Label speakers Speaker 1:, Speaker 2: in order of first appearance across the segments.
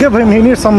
Speaker 1: give him, he needs some.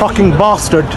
Speaker 1: fucking bastard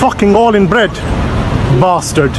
Speaker 1: fucking all in bread bastard.